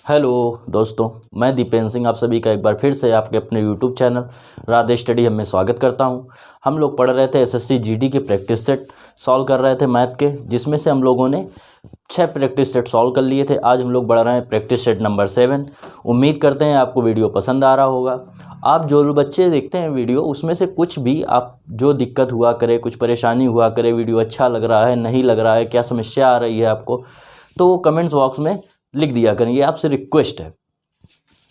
Hello दोस्तों, मैं दीपेंद्र सिंह आप सभी का एक बार फिर से आपके अपने यूट्यूब चैनल राधे स्टडी में स्वागत करता हूं। हम लोग पढ़ रहे थे एसएससी जीडी के प्रैक्टिस सेट सॉल्व कर रहे थे मैथ के, जिसमें से हम लोगों ने 6 प्रैक्टिस सेट सॉल्व कर लिए थे। आज हम लोग बढ़ रहे हैं प्रैक्टिस सेट नंबर 7। उम्मीद करते हैं आपको वीडियो पसंद आ रहा होगा। आप जो बच्चे देखते हैं वीडियो, उसमें से कुछ भी आप जो दिक्कत हुआ करे, कुछ परेशानी हुआ करे, वीडियो अच्छा लग रहा है नहीं लग रहा है, क्या समस्या आ रही है आपको, तो वो कमेंट्स बॉक्स में लिख दिया करें, ये आपसे रिक्वेस्ट है।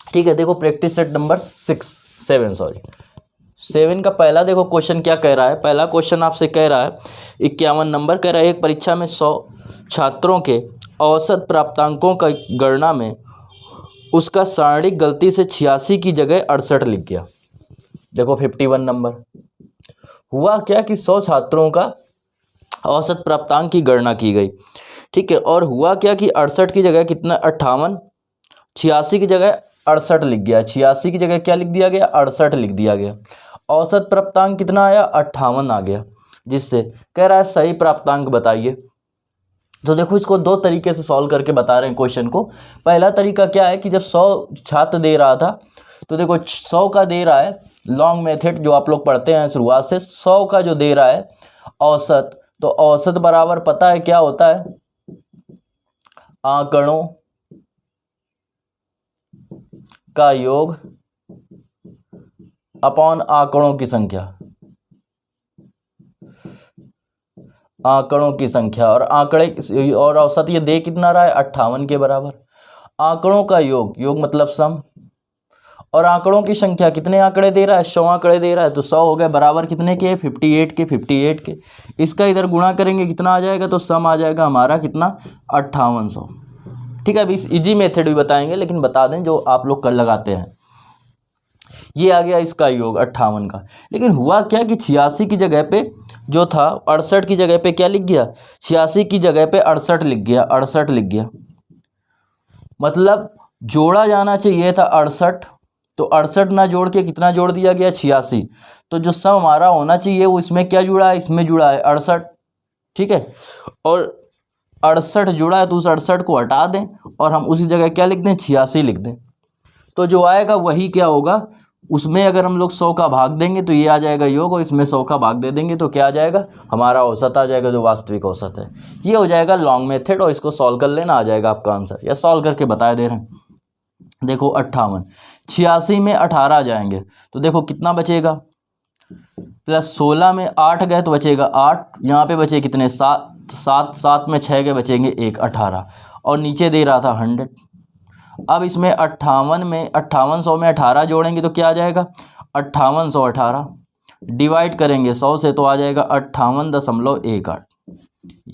ठीक है, देखो प्रैक्टिस सेट नंबर 7 का पहला देखो क्वेश्चन क्या कह रहा है। पहला क्वेश्चन आपसे कह रहा है 51 नंबर कह रहा है, एक परीक्षा में 100 छात्रों के औसत प्राप्तांकों का गणना में उसका सारणिक गलती से 86 की जगह 68 लिख गया। देखो 51 नंबर हुआ क्या कि 100 छात्रों का औसत प्राप्तांक की गणना की गई। ठीक है, और हुआ क्या कि 68 की जगह कितना 58, 86 की जगह 68 लिख गया। 86 की जगह क्या लिख दिया गया 68 लिख दिया गया। औसत प्राप्तांक कितना आया 58 आ गया, जिससे कह रहा है सही प्राप्तांक बताइए। तो देखो इसको दो तरीके से सॉल्व करके बता रहे हैं क्वेश्चन को। पहला तरीका क्या है कि जब 100 छात्र दे रहा था, तो देखो 100 का दे रहा है लॉन्ग मेथड जो आप लोग पढ़ते हैं शुरुआत से, 100 का जो दे रहा है औसत, तो औसत बराबर पता है क्या होता है, आंकड़ों का योग अपॉन आंकड़ों की संख्या। आंकड़ों की संख्या और आंकड़े और औसत ये दे कितना रहा है 58 के बराबर। आंकड़ों का योग मतलब सम, और आंकड़ों की संख्या कितने आंकड़े दे रहा है 100 आंकड़े दे रहा है, तो 100 हो गए बराबर कितने के 58 के। इसका इधर गुणा करेंगे कितना आ जाएगा, तो सम आ जाएगा हमारा कितना 5800। ठीक है, अभी इस इजी मेथड भी बताएंगे, लेकिन बता दें जो आप लोग कर लगाते हैं। ये आ गया इसका योग 58 का। लेकिन हुआ क्या कि 86 की जगह पे जो था 68 की जगह पे क्या लिख गया, 86 की जगह पे 68 लिख गया। 68 लिख गया मतलब जोड़ा जाना चाहिए था 68, तो 68 ना जोड़ के कितना जोड़ दिया गया 86। तो जो सम हमारा होना चाहिए वो इसमें क्या जुड़ा है, इसमें जुड़ा है 68। ठीक है, और 68 जुड़ा है तो उस 68 को हटा दें और हम उसी जगह क्या लिख दें 86 लिख दें। तो जो आएगा वही क्या होगा, उसमें अगर हम लोग 100 का भाग देंगे तो ये आ जाएगा योग, और इसमें 100 का भाग दे देंगे तो क्या आ जाएगा हमारा औसत आ जाएगा, जो वास्तविक औसत है। ये हो जाएगा लॉन्ग मेथड, और इसको सॉल्व कर लेना, आ जाएगा आपका आंसर, या सॉल्व करके बता दे रहे हैं। देखो 58, 86 में 18 जाएंगे तो देखो कितना बचेगा, प्लस 16 में 8 गए तो बचेगा 8, यहाँ पे बचे कितने 7 में 6 गए बचेंगे 1, 18, और नीचे दे रहा था 100। अब इसमें 58 में 5800 में 18 जोड़ेंगे तो क्या आ जाएगा 5818, डिवाइड करेंगे 100 से तो आ जाएगा 58.18।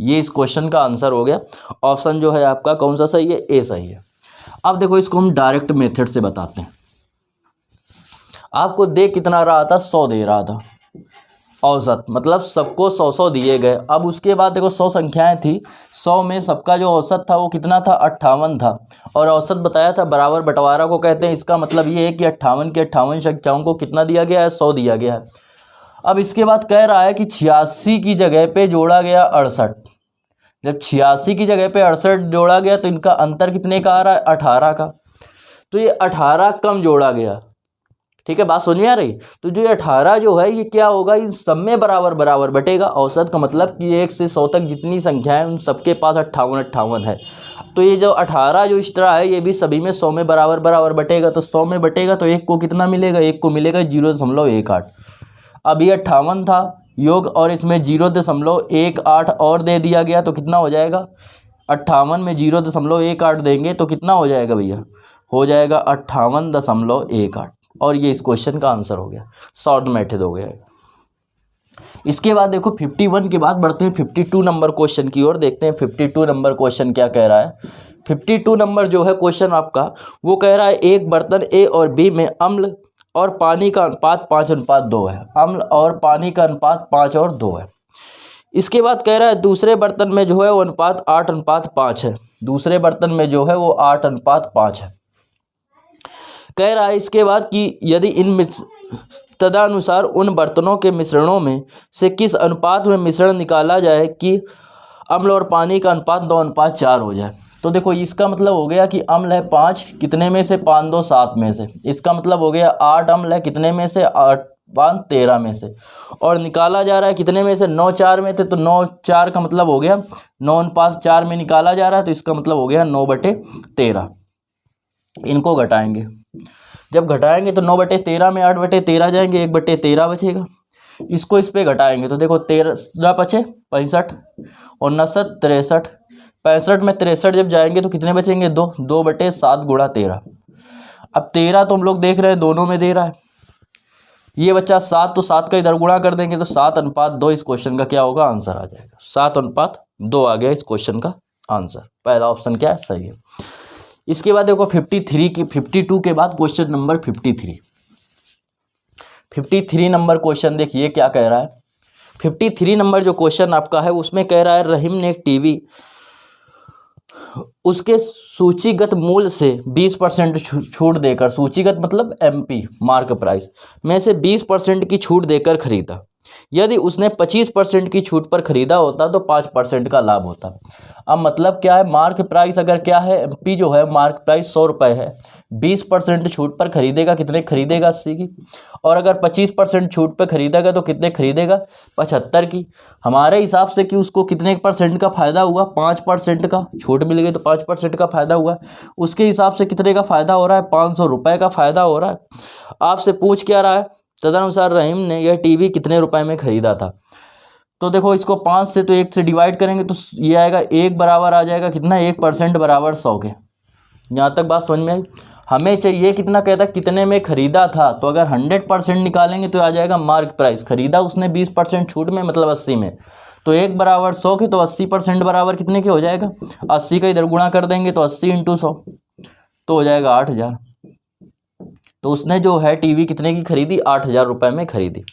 ये इस क्वेश्चन का आंसर हो गया। ऑप्शन जो है आपका कौन सा सही है, ए सही है। अब देखो इसको हम डायरेक्ट मेथड से बताते हैं। आपको दे कितना रहा था 100 दे रहा था औसत, मतलब सबको 100 दिए गए। अब उसके बाद देखो 100 संख्याएं थी, 100 में सबका जो औसत था वो कितना था 58 था, और औसत बताया था बराबर बंटवारा को कहते हैं। इसका मतलब ये है कि 58 के 58 संख्याओं को कितना दिया गया है 100 दिया गया है। अब इसके बाद कह रहा है कि 86 की जगह पे जोड़ा गया 68। जब 86 की जगह पे 68 जोड़ा गया तो इनका अंतर कितने का आ रहा है 18 का, तो ये 18 कम जोड़ा गया। ठीक है, बात समझ में आ रही। तो जो 18 जो है ये क्या होगा, इन सब में बराबर बराबर बटेगा। औसत का मतलब कि 1 से 100 तक जितनी संख्या है उन सबके पास 58 है। तो ये जो 18 जो एक्स्ट्रा है ये भी सभी में 100 में बराबर बराबर बटेगा। तो 100 में बटेगा तो एक को कितना मिलेगा, एक को मिलेगा 0.18। अब ये 58 था योग, और इसमें 0.18 और दे दिया गया तो कितना हो जाएगा 58 में 0.18 देंगे तो कितना हो जाएगा भैया, हो जाएगा 58.18। और ये इस क्वेश्चन का आंसर हो गया, शॉर्ट मेथड हो गया। इसके बाद देखो 51 के बाद बढ़ते हैं 52 नंबर क्वेश्चन की ओर, देखते हैं 52 नंबर क्वेश्चन क्या कह रहा है। 52 नंबर जो है क्वेश्चन आपका वो कह रहा है एक बर्तन ए और बी में अम्ल और पानी का अनुपात 5:2 है। अम्ल और पानी का अनुपात 5:2 है। इसके बाद कह रहा है दूसरे बर्तन में जो है वो अनुपात 8:5 है। दूसरे बर्तन में जो है वो 8:5 है। कह रहा है इसके बाद कि यदि इन तदनुसार उन बर्तनों के मिश्रणों में से किस अनुपात में मिश्रण निकाला जाए कि अम्ल और पानी का अनुपात 2:4 हो जाए। तो देखो इसका मतलब हो गया कि अम्ल है 5, कितने में से 5 2 7 में से। इसका मतलब हो गया 8 अम्ल है, कितने में से 8 5 13 में से। और निकाला जा रहा है कितने में से, 9 4 में थे, तो 9 4 का मतलब हो गया 9 5 4 में निकाला जा रहा है, तो इसका मतलब हो गया 9/13। इनको घटाएंगे, जब घटाएंगे तो 9/13 में 8/13 जाएंगे, 1/13 बचेगा। इसको इस पे घटाएंगे तो देखो 13 पचे 65 और 69 63, 65 में 63 जब जाएंगे तो कितने बचेंगे, 2 2/7 गुणा 13। अब 13 तो हम लोग देख रहे हैं दोनों में दे रहा है, ये बच्चा 7, तो 7 का इधर गुणा कर देंगे तो 7:2 इस क्वेश्चन का क्या होगा, आंसर आ जाएगा। 7:2 आ गया इस क्वेश्चन का आंसर। पहला ऑप्शन क्या है, सही है। इसके बाद देखो 53 की 52 के बाद क्वेश्चन नंबर 53 नंबर क्वेश्चन देखिए क्या कह रहा है। 53 नंबर जो क्वेश्चन आपका है उसमें कह रहा है रहीम ने एक टीवी उसके सूचीगत मूल्य से 20% छूट देकर, सूचीगत मतलब MP मार्क प्राइस में से 20% की छूट देकर खरीदा। यदि उसने 25% की छूट पर खरीदा होता तो 5% का लाभ होता। अब मतलब क्या है, मार्क प्राइस अगर क्या है, MP जो है मार्क प्राइस 100 रुपये है, 20% छूट पर खरीदेगा, कितने खरीदेगा 80 की, और अगर 25% छूट पर खरीदेगा तो कितने खरीदेगा 75 की। हमारे हिसाब से कि उसको कितने % का फ़ायदा हुआ, 5% का छूट मिल गई तो 5% का फ़ायदा हुआ। उसके हिसाब से कितने का फ़ायदा हो रहा है, 500 रुपये का फ़ायदा हो रहा है। आपसे पूछ क्या रहा है, तदनुसार रहीम ने यह टीवी कितने रुपए में खरीदा था। तो देखो इसको 5 से तो 1 से डिवाइड करेंगे तो ये आएगा 1 बराबर आ जाएगा कितना, 1% बराबर 100 के। यहाँ तक बात समझ में आई। हमें चाहिए कितना, कहता कितने में खरीदा था, तो अगर 100% निकालेंगे तो आ जाएगा मार्क प्राइस, खरीदा उसने 20% छूट में मतलब 80 में, तो 1 बराबर 100 के, तो 80% बराबर कितने के हो जाएगा, 80 का इधर गुणा कर देंगे तो 80 × 100 तो हो जाएगा 8000। तो उसने जो है टीवी कितने की खरीदी, 8000 रुपये में खरीदी।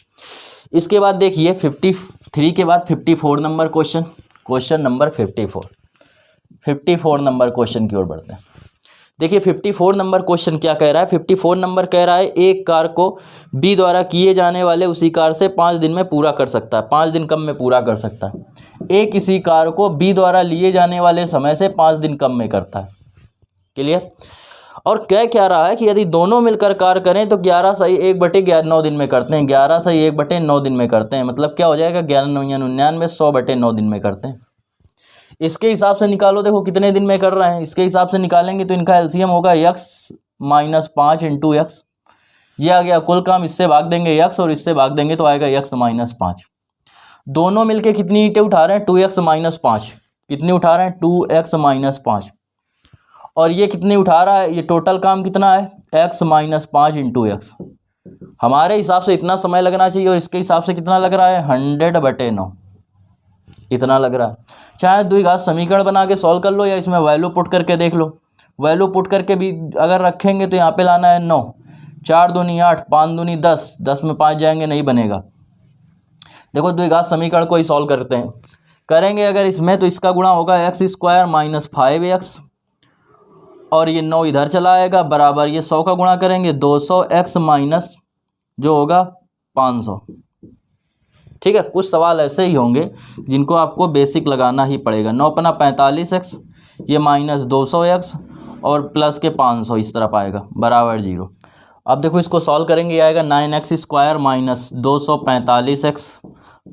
इसके बाद देखिए 53 के बाद 54 number question number 54 number question की ओर बढ़ते हैं। देखिए 54 नंबर क्वेश्चन क्या कह रहा है। 54 नंबर कह रहा है एक कार को B द्वारा किए जाने वाले उसी कार से 5 दिन में पूरा कर सकता है, 5 दिन कम में पूरा कर सकता है। A किसी कार को B द्वारा लिए जाने वाले समय से 5 दिन कम में करता है। क्लियर। और कह क्या रहा है कि यदि दोनों मिलकर कार्य करें तो 11 सही 1/9 दिन में करते हैं, 11 सही 1/9 दिन में करते हैं, मतलब क्या हो जाएगा 11 9 99 100/9 दिन में करते हैं। इसके हिसाब से निकालो, देखो कितने दिन में कर रहे हैं, इसके हिसाब से निकालेंगे तो इनका एलसीएम होगा x - 5 × x। ये आ गया कुल काम, इससे भाग देंगे x और इससे भाग देंगे तो आएगा x - 5। दोनों मिलके कितनी ईंटें उठा रहे हैं, 2x - 5। कितनी उठा रहे हैं, 2x - 5। और ये कितनी उठा रहा है, ये टोटल काम कितना है, x - 5 × x। हमारे हिसाब से इतना समय लगना चाहिए और इसके हिसाब से कितना लग रहा है, 100/9 इतना लग रहा है। चाहे द्विघात समीकरण बना के सॉल्व कर लो या इसमें वैल्यू पुट करके देख लो। वैल्यू पुट करके भी अगर रखेंगे तो यहाँ पे लाना है 9, 4 दूनी 8, 5 दूनी 10, 10 में 5 जाएंगे नहीं बनेगा। देखो द्विघात समीकरण को ही सॉल्व करते हैं, करेंगे अगर इसमें तो इसका गुणा होगा x² - 5x और ये 9 इधर चला आएगा बराबर, ये 100 का गुणा करेंगे 200x माइनस जो होगा 500। ठीक है, कुछ सवाल ऐसे ही होंगे जिनको आपको बेसिक लगाना ही पड़ेगा। 9 × 45x, ये माइनस 200x और प्लस के 500 इस तरफ आएगा बराबर 0। अब देखो इसको सॉल्व करेंगे, ये आएगा 9x² minus 245x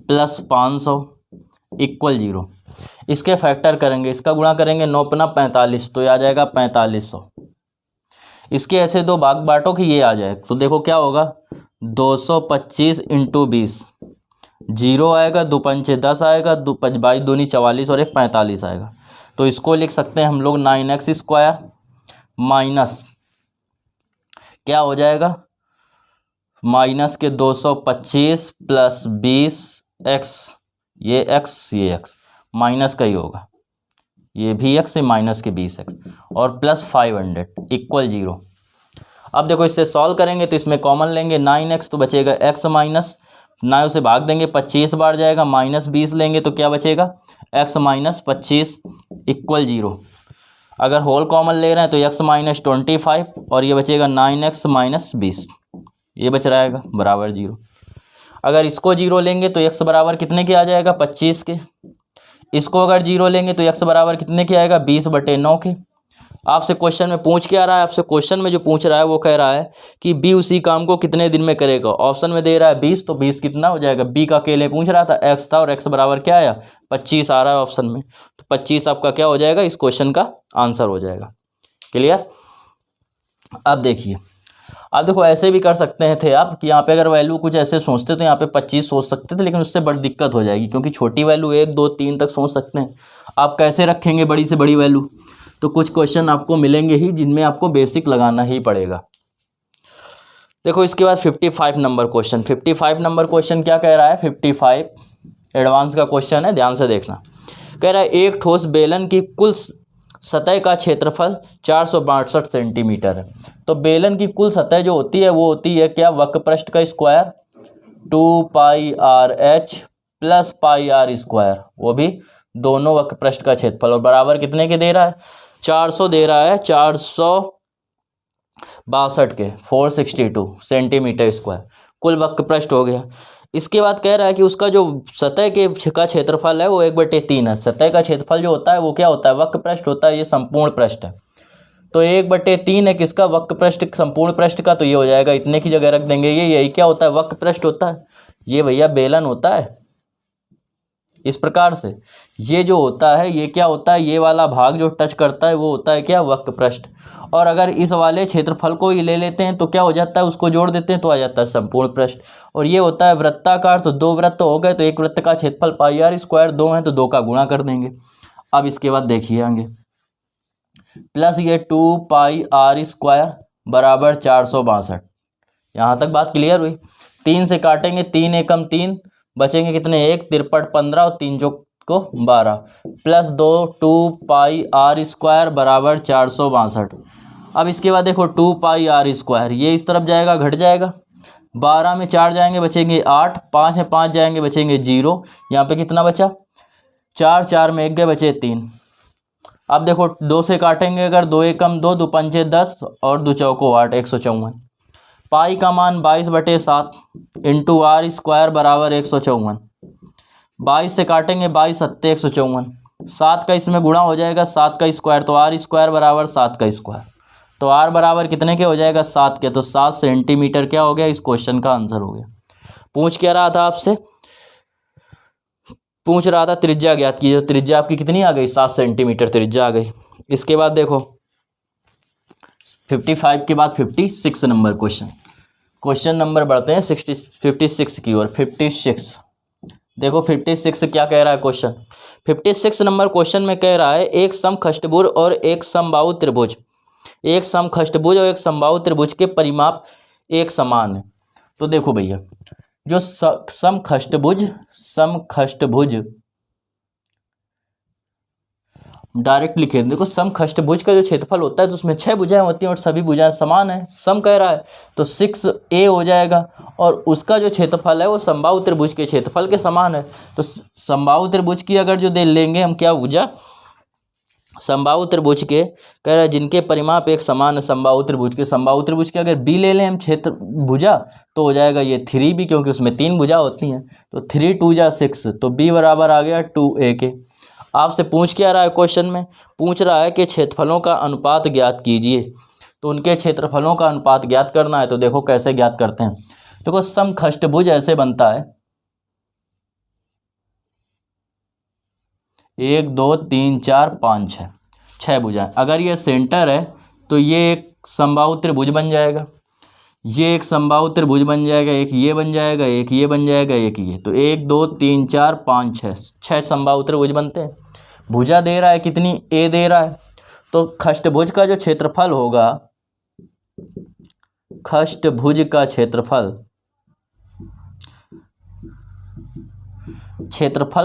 plus 500 equal 0। इसके फैक्टर करेंगे, इसका गुणा करेंगे 9 × 45 तो ये आ जाएगा 4500। इसके ऐसे दो भाग बांटो कि ये आ जाए, तो देखो क्या होगा 225 × 20, 0 आएगा, 2 पंचे 10 आएगा, 2 22 दूनी 44 और 1 45 आएगा। तो इसको लिख सकते हैं हम लोग 9x² माइनस क्या हो जाएगा, माइनस के 225 प्लस 20x, ये x माइनस का ही होगा, ये भी x माइनस के 20x और प्लस 500 इक्वल 0। अब देखो इससे सॉल्व करेंगे तो इसमें कॉमन लेंगे 9x तो बचेगा x माइनस 9 उसे भाग देंगे 25 बार जाएगा, माइनस 20 लेंगे तो क्या बचेगा x माइनस 25 इक्वल 0। अगर होल कॉमन ले रहे हैं तो x माइनस 25 और ये बचेगा 9x माइनस 20, ये बच रहेगा बराबर 0। अगर इसको 0 लेंगे तो x बराबर कितने के आ जाएगा 25 के। इसको अगर 0 लेंगे तो x बराबर कितने के आएगा, 20/9 के। आपसे क्वेश्चन में पूछ क्या रहा है, आपसे क्वेश्चन में जो पूछ रहा है वो कह रहा है कि बी उसी काम को कितने दिन में करेगा। ऑप्शन में दे रहा है 20, तो 20 कितना हो जाएगा, बी का अकेले पूछ रहा था, x था और x बराबर क्या आया, 25 आ रहा है ऑप्शन में, तो 25 आपका क्या हो जाएगा, इस क्वेश्चन का आंसर हो जाएगा। क्लियर। अब देखिए, आप देखो ऐसे भी कर सकते थे आप कि यहाँ पे अगर वैल्यू कुछ ऐसे सोचते तो यहाँ पे 25 सोच सकते थे, लेकिन उससे बड़ी दिक्कत हो जाएगी क्योंकि छोटी वैल्यू 1 2 3 तक सोच सकते हैं। आप कैसे रखेंगे बड़ी से बड़ी वैल्यू, तो कुछ क्वेश्चन आपको मिलेंगे ही जिनमें आपको बेसिक लगाना ही पड़ेगा। देखो इसके बाद 55 नंबर क्वेश्चन, 55 नंबर क्वेश्चन क्या कह रहा है, 55 एडवांस का क्वेश्चन है, ध्यान से देखना। कह रहा है एक ठोस बेलन की कुल सतह का क्षेत्रफल 462 सेंटीमीटर है। तो बेलन की कुल सतह जो होती है वो होती है क्या, वक्र पृष्ठ का स्क्वायर 2πrh प्लस πr², वो भी दोनों वक्र पृष्ठ का क्षेत्रफल, और बराबर कितने के दे रहा है, 400 दे रहा है, 462 के 462 सेंटीमीटर स्क्वायर कुल वक्र पृष्ठ हो गया। इसके बाद कह रहा है कि उसका जो सतह के का क्षेत्रफल है वो 1/3 है। सतह का क्षेत्रफल जो होता है वो क्या होता है, वक्र पृष्ठ होता है, ये संपूर्ण पृष्ठ है, तो 1/3 है किसका, वक्र पृष्ठ संपूर्ण पृष्ठ का, तो ये हो जाएगा, इतने की जगह रख देंगे, ये यही क्या होता है, वक्र पृष्ठ होता है, ये भैया बेलन होता है। इस प्रकार से ये जो होता है ये क्या होता है, ये वाला भाग जो टच करता है वो होता है क्या, वक्र पृष्ठ। और अगर इस वाले क्षेत्रफल को ही ले लेते हैं तो क्या हो जाता है, उसको जोड़ देते हैं तो आ जाता है संपूर्ण पृष्ठ। और ये होता है वृत्ताकार, तो 2 वृत्त हो गए, तो एक वृत्त का क्षेत्रफल πr², 2 है तो 2 का गुणा कर देंगे। अब इसके बाद देखिए आगे, प्लस ये 2πr² बराबर 462। यहाँ तक बात क्लियर हुई। 3 से काटेंगे, 3 एकम 3, बचेंगे कितने, 1 तिरपट 15 और 3 चौक को 12, प्लस 2 2πr² बराबर 462। अब इसके बाद देखो 2πr², ये इस तरफ जाएगा, घट जाएगा, 12 में 4 जाएंगे बचेंगे 8, 5 में 5 जाएंगे बचेंगे 0, यहाँ पे कितना बचा, 4 4 में 1 गए बचे 3। अब देखो 2 से काटेंगे अगर, 2 एकम 2, 2 पंचे 10 और 2 चौको 8, 154। पाई का मान 22/7 इंटू r² बराबर 154। 22 से काटेंगे, 22 सत्ते 154, 7 का इसमें गुणा हो जाएगा, 7 का स्क्वायर, तो r² बराबर 7 का स्क्वायर, तो r बराबर कितने के हो जाएगा, 7 के, तो 7 सेंटीमीटर क्या हो गया, इस क्वेश्चन का आंसर हो गया। पूछ क्या रहा था आपसे, पूछ रहा था त्रिज्या ज्ञात कीजिए, तो त्रिज्या आपकी कितनी आ गई, 7 सेंटीमीटर त्रिज्या आ गई। इसके बाद देखो 55 के बाद 56 नंबर क्वेश्चन, क्वेश्चन नंबर बढ़ते हैं 56 की ओर। 56 देखो 56 क्या कह रहा है क्वेश्चन। 56 नंबर क्वेश्चन में कह रहा है एक समखष्टभुज और एक समबाहु त्रिभुज, एक समखष्टभुज और एक समबाहु त्रिभुज के परिमाप एक समान है। तो देखो भैया, जो समखष्टभुज डायरेक्ट लिखे, देखो समखष्टभुज का जो क्षेत्रफल होता है तो उसमें 6 भुजाएं होती हैं और सभी भुजाएं समान है, सम कह रहा है, तो 6a हो जाएगा। और उसका जो क्षेत्रफल है वो समबाहु त्रिभुज के क्षेत्रफल के समान है। तो समबाहु त्रिभुज की अगर जो दे लेंगे हम क्या भुजा, समबाहु त्रिभुज के कह रहा है जिनके परिमाप एक समान है, समबाहु त्रिभुज के अगर b ले लें हम क्षेत्र भुजा तो हो जाएगा ये 3b, क्योंकि उसमें 3 भुजा होती हैं, तो 3 2 जा 6, तो b बराबर आ गया 2a के। आपसे पूछ क्या रहा है क्वेश्चन में, पूछ रहा है कि क्षेत्रफलों का अनुपात ज्ञात कीजिए, तो उनके क्षेत्रफलों का अनुपात ज्ञात करना है। तो देखो कैसे ज्ञात करते हैं, देखो समखष्टभुज ऐसे बनता है, 1 2 3 4 5 6 भुजाएं। अगर ये सेंटर है तो ये एक समबाहु त्रिभुज बन जाएगा, ये एक समबाहु त्रिभुज बन जाएगा, एक ये बन जाएगा, एक ये बन जाएगा, एक ये, तो 1 2 3 4 5 6 समबाहु त्रिभुज बनते हैं। भुजा दे रहा है कितनी, a दे रहा है, तो खष्टभुज का जो क्षेत्रफल होगा, खष्टभुज का क्षेत्रफल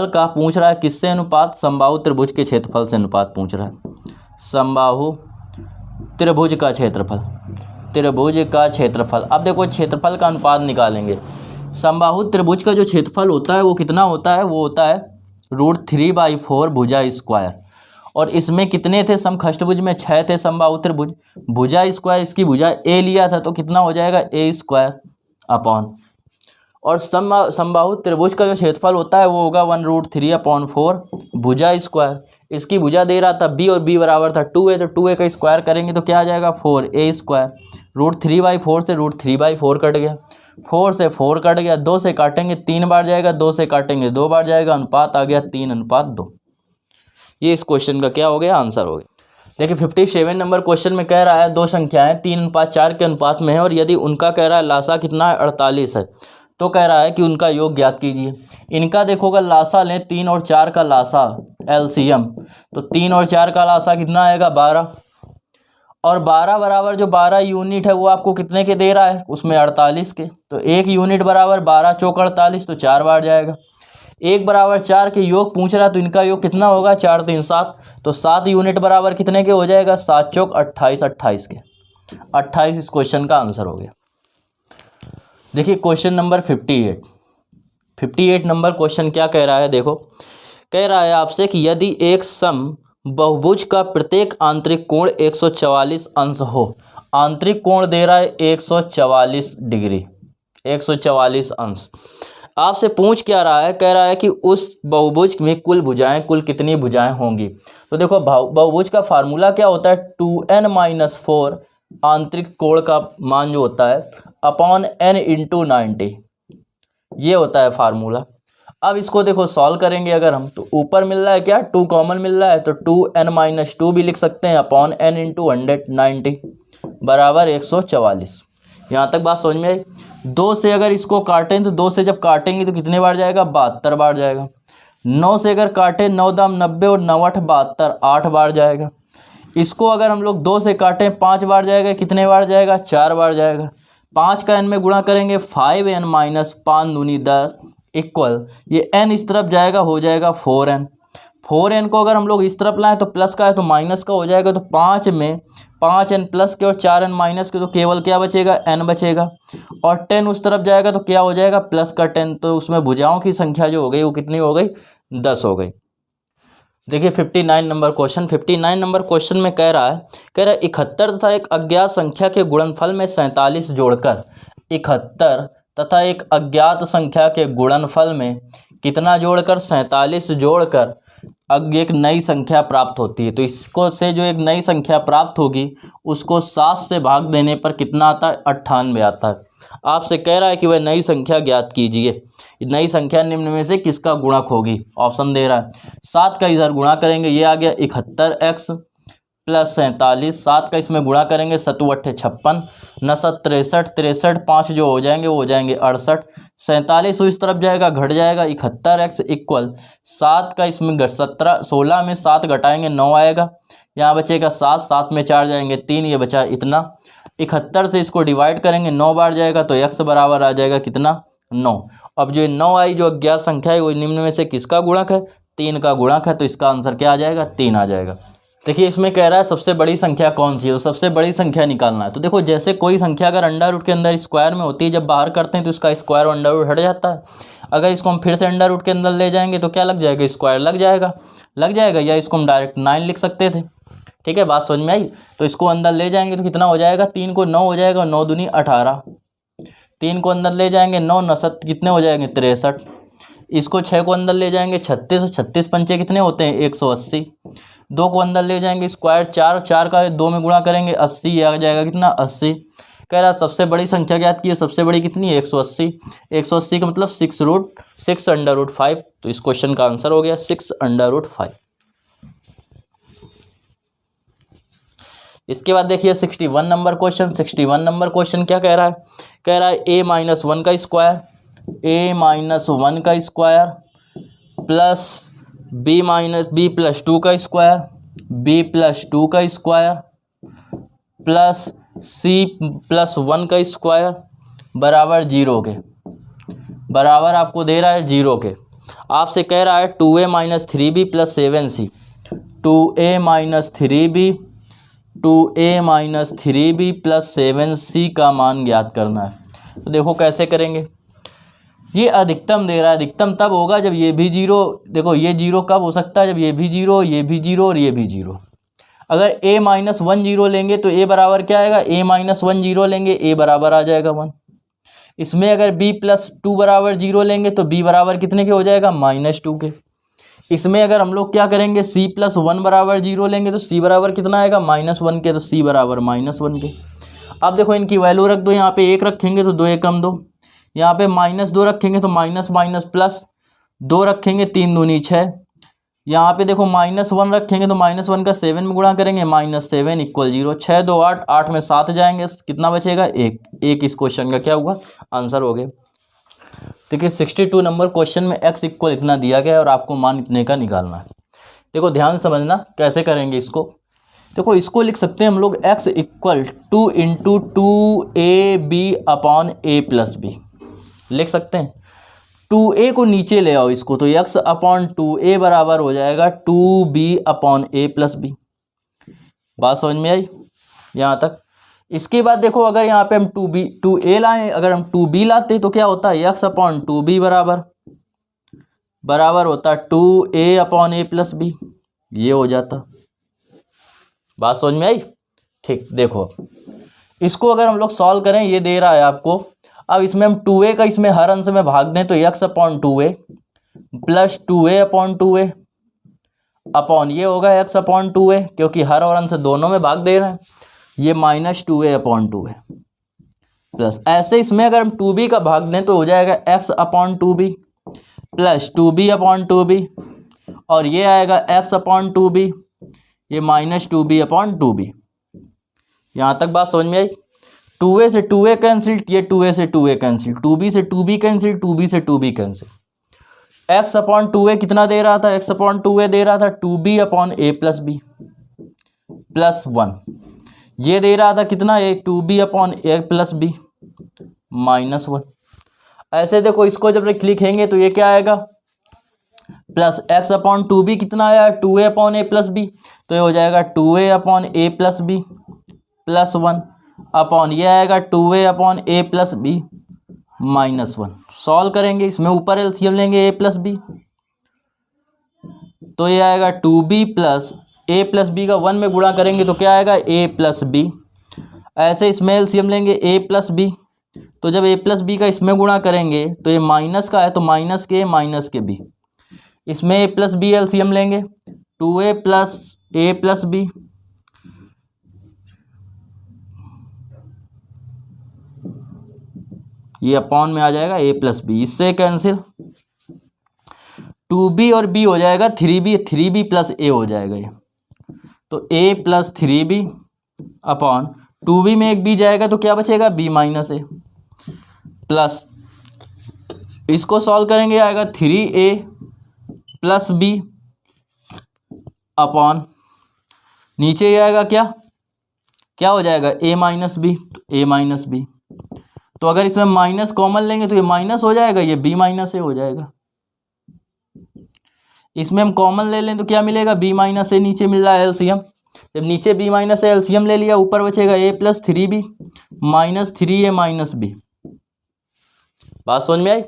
का पूछ रहा है किससे अनुपात, समबाहु त्रिभुज के क्षेत्रफल से अनुपात पूछ रहा है। समबाहु त्रिभुज का क्षेत्रफल, अब देखो क्षेत्रफल का अनुपात निकालेंगे। समबाहु त्रिभुज का जो क्षेत्रफल होता है वो कितना होता है, वो होता है √3/4 भुजा स्क्वायर। और इसमें कितने थे, समखष्टभुज में 6 थे समबाहु त्रिभुज, भुजा स्क्वायर इसकी भुजा a लिया था तो कितना हो जाएगा a² अपॉन, और समबाहु त्रिभुज का जो क्षेत्रफल होता है वो होगा 1√3/4 भुजा स्क्वायर। इसकी भुजा दे रहा था बी और बी बराबर था 2a, तो 2a का स्क्वायर करेंगे तो क्या आ जाएगा 4a स्क्वायर। √3/4 से √3/4 कट गया, 4 से 4 कट गया, 2 से काटेंगे 3 बार जाएगा, 2 से काटेंगे 2 बार जाएगा, अनुपात आ गया 3:2। ये इस क्वेश्चन का क्या हो गया, आंसर हो गया। देखिए 57 नंबर क्वेश्चन में कह रहा है दो संख्याएं 3:4 के अनुपात में है और यदि उनका कह रहा है लासा कितना है 48 है, तो कह रहा है कि उनका योग ज्ञात कीजिए। इनका देखो अगर लासा लें 3 और 4 का लासा एलसीएम, तो 3 और 4 का लासा कितना आएगा 12, और 12 बराबर जो 12 यूनिट है वो आपको कितने के दे रहा है उसमें 48 के, तो 1 यूनिट बराबर 12 चौक 48, तो 4 बार जाएगा। 1 बराबर 4 के योग पूछ रहा है तो इनका योग कितना होगा 4 3 7, तो 7 यूनिट बराबर कितने के हो जाएगा 7 चौक 28, 28 के, 28 इस क्वेश्चन का आंसर हो गया। देखिए क्वेश्चन नंबर 58 नंबर क्वेश्चन क्या कह रहा है, देखो कह रहा है आपसे कि यदि एक सम बहुभुज का प्रत्येक आंतरिक कोण 144 अंश हो, आंतरिक कोण दे रहा है 144 डिग्री, 144 अंश, आपसे पूछ क्या रहा है, कह रहा है कि उस बहुभुज में कुल भुजाएं, कुल कितनी भुजाएं होंगी। तो देखो बहुभुज का फार्मूला क्या होता है 2n-4 आंतरिक कोण का मान जो होता है अपॉन n × 90, ये होता है फार्मूला। अब इसको देखो सॉल्व करेंगे अगर हम, तो ऊपर मिल रहा है क्या 2 कॉमन मिल रहा है, तो 2n-2 भी लिख सकते हैं अपॉन n × 190 बराबर 144। यहाँ तक बात समझ में आई। 2 से अगर इसको काटें तो 2 से जब काटेंगे तो कितने बार जाएगा 72 बार जाएगा। 9 से अगर काटें 9 दाम 90 और 9 8 72, 8 बार जाएगा। इसको अगर हम लोग 2 से काटें 5 बार जाएगा, कितने बार जाएगा 4 बार जाएगा। 5 का n में गुणा करेंगे 5n - 5 दूनी 10 इक्वल, ये n इस तरफ जाएगा हो जाएगा 4n। 4n को अगर हम लोग इस तरफ लाएं तो प्लस का है तो माइनस का हो जाएगा, तो 5 में 5n प्लस के और 4n माइनस के, तो केवल क्या बचेगा n बचेगा, और 10 उस तरफ जाएगा तो क्या हो जाएगा प्लस का 10, तो उसमें भुजाओं की संख्या जो हो गई वो कितनी हो गई 10 हो गई। देखिए 59 नंबर क्वेश्चन, 59 नंबर क्वेश्चन में कह रहा है 71 तथा एक अज्ञात संख्या के गुणनफल में 47 जोड़कर, 71 तथा एक अज्ञात संख्या के गुणनफल में कितना जोड़कर 47 जोड़कर एक नई संख्या प्राप्त होती है। तो इसको से जो एक नई संख्या प्राप्त होगी उसको 7 से भाग देने पर कितना आता है 98 आता है। आपसे कह रहा है कि वह नई संख्या ज्ञात कीजिए। नई संख्या निम्न में से किसका गुणक होगी, ऑप्शन दे रहा है। 7 का इधर गुणा करेंगे, ये आ गया 71x प्लस 47, 7 का इसमें गुणा करेंगे 7 8 56, 9 7 63, 63 5 जो हो जाएंगे वो हो जाएंगे 68, 47 इस तरफ जाएगा घट जाएगा 71x इक्वल 7 का इसमें 16 में 7 घटाएंगे 9 आएगा, यहाँ बचेगा 7, 7 में 4 जाएंगे 3, ये बचा इतना। 71 से इसको डिवाइड करेंगे 9 बार जाएगा तो x बराबर आ जाएगा कितना 9। अब जो 9 आई जो अज्ञात संख्या है वो निम्न में से किसका गुणक है 3 का गुणक है, तो इसका आंसर क्या आ जाएगा 3 आ जाएगा। देखिए इसमें कह रहा है सबसे बड़ी संख्या कौन सी है, तो सबसे बड़ी संख्या निकालना है। तो देखो जैसे कोई संख्या अगर अंडर रूट के अंदर स्क्वायर में होती है, जब बाहर करते हैं तो इसका स्क्वायर और अंडर रूट हट जाता है। अगर इसको हम फिर से अंडर रूट के अंदर ले जाएंगे तो क्या लग जाएगा स्क्वायर लग जाएगा, या इसको हम डायरेक्ट 9 लिख सकते थे। ठीक है, बात समझ में आई। तो इसको अंदर ले जाएंगे तो कितना हो जाएगा, 3 को 9 हो जाएगा, 9 दूनी 18, 3 को अंदर ले जाएंगे 9 9 7 कितने हो जाएंगे 63, इसको 6 को अंदर ले जाएंगे 36, 36 पंचे कितने होते हैं 180, 2 को अंदर ले जाएंगे स्क्वायर 4, 4 का 2 में गुणा करेंगे 80, ये आ जाएगा कितना 80। कह रहा है सबसे बड़ी संख्या ज्ञात की है, सबसे बड़ी कितनी है 180, 180 का मतलब 6 अंडर रूट 5, तो इस क्वेश्चन का आंसर हो गया 6 अंडर रूट 5। इसके बाद देखिए 61 नंबर क्वेश्चन, 61 नंबर क्वेश्चन क्या कह रहा है, कह रहा है a-1 का स्क्वायर, a-1 का स्क्वायर प्लस b प्लस 2 का स्क्वायर, b प्लस 2 का स्क्वायर प्लस c प्लस 1 का स्क्वायर बराबर 0 के, बराबर आपको दे रहा है 0 के। आपसे कह रहा है 2a - 3b plus 7c, 2a - 3b plus 7c का मान ज्ञात करना है। तो देखो कैसे करेंगे, ये अधिकतम दे रहा है, अधिकतम तब होगा जब ये भी 0, देखो ये 0 कब हो सकता है जब ये भी 0, ये भी 0 और ये भी 0। अगर a-1 0 लेंगे तो a बराबर क्या आएगा, a-1 0 लेंगे a बराबर आ जाएगा 1। इसमें अगर b प्लस 2 बराबर 0 लेंगे तो b बराबर कितने के हो जाएगा, -2 के। इसमें अगर हम लोग क्या करेंगे, c प्लस 1 बराबर 0 लेंगे तो c बराबर कितना आएगा, -1 के, तो c बराबर -1 के। अब देखो इनकी वैल्यू रख दो, यहाँ पे 1 रखेंगे तो 2 एकम 2, यहाँ पे -2 रखेंगे तो माइनस माइनस प्लस 2 रखेंगे 3 दूनी 6, यहाँ पे देखो -1 रखेंगे तो -1 का 7 में गुणा करेंगे, -7 = 0, 6 2 8, 8 में 7 जाएंगे, कितना बचेगा, 1 इस क्वेश्चन का क्या हुआ, आंसर हो गया। देखिए 62 नंबर क्वेश्चन में x इक्वल इतना दिया गया है और आपको मान इतने का निकालना है। देखो ध्यान से समझना कैसे करेंगे इसको। देखो इसको लिख सकते हैं हम लोग x इक्वल 2 × 2ab/a+b लिख सकते हैं। 2a को नीचे ले आओ इसको, तो x/2a बराबर हो जाएगा 2b/a+b। बात समझ में आई यहाँ तक। इसके बाद देखो अगर यहाँ पे हम 2a लाएं, अगर हम 2b लाते तो क्या होता है, x/2b बराबर होता 2a/a+b, ये हो जाता। बात समझ में आई। ठीक, देखो इसको अगर हम लोग सॉल्व करें, ये दे रहा है आपको। अब इसमें हम 2a का इसमें हर अंश में भाग दें तो x/2a प्लस 2a/2a अपॉन ये होगा x/2a, क्योंकि हर और अंश दोनों में भाग दे रहे हैं, ये -2a/2a प्लस, ऐसे इसमें अगर हम 2b का भाग दें तो हो जाएगा x/2b प्लस 2b/2b, और ये आएगा x/2b, ये -2b/2b। यहाँ तक बात समझ में आई। 2a से 2a कैंसिल, ये 2a से 2a कैंसिल, 2b से 2b कैंसिल, 2b से 2b कैंसिल। x/2a कितना दे रहा था, x/2a दे रहा था 2b/a+b प्लस 1, ये दे रहा था कितना, 2b/a+b -1। ऐसे देखो इसको जब लिखेंगे तो ये क्या आएगा, प्लस x/2b कितना आया, 2a/a+b, तो ये हो जाएगा 2a/a+b प्लस 1 अपॉन ये आएगा 2a/a+b -1। सॉल्व करेंगे, इसमें ऊपर एलसीएम लेंगे a+b, तो ये आएगा 2b प्लस a+b का 1 में गुणा करेंगे तो क्या आएगा, a+b। ऐसे इसमें एलसीएम लेंगे a+b, तो जब a+b का इसमें गुणा करेंगे तो ये माइनस का है तो -b, इसमें a+b एलसीएम लेंगे 2a प्लस a+b, ये अपॉन में आ जाएगा a+b, इससे कैंसिल 2b और b हो जाएगा 3b प्लस a हो जाएगा ये, तो a plus 3b upon 2b में एक b जाएगा तो क्या बचेगा, b माइनस a प्लस, इसको सॉल्व करेंगे आएगा 3a प्लस b अपॉन नीचे ये आएगा क्या हो जाएगा, a माइनस b, तो अगर इसमें माइनस कॉमन लेंगे तो ये माइनस हो जाएगा, ये b माइनस a हो जाएगा। इसमें हम कॉमन ले लें तो क्या मिलेगा, b माइनस a, नीचे मिल रहा है एलसीएम, जब नीचे b माइनस a एलसीएम ले लिया, ऊपर बचेगा a plus 3b minus 3a minus b। बात समझ में आई।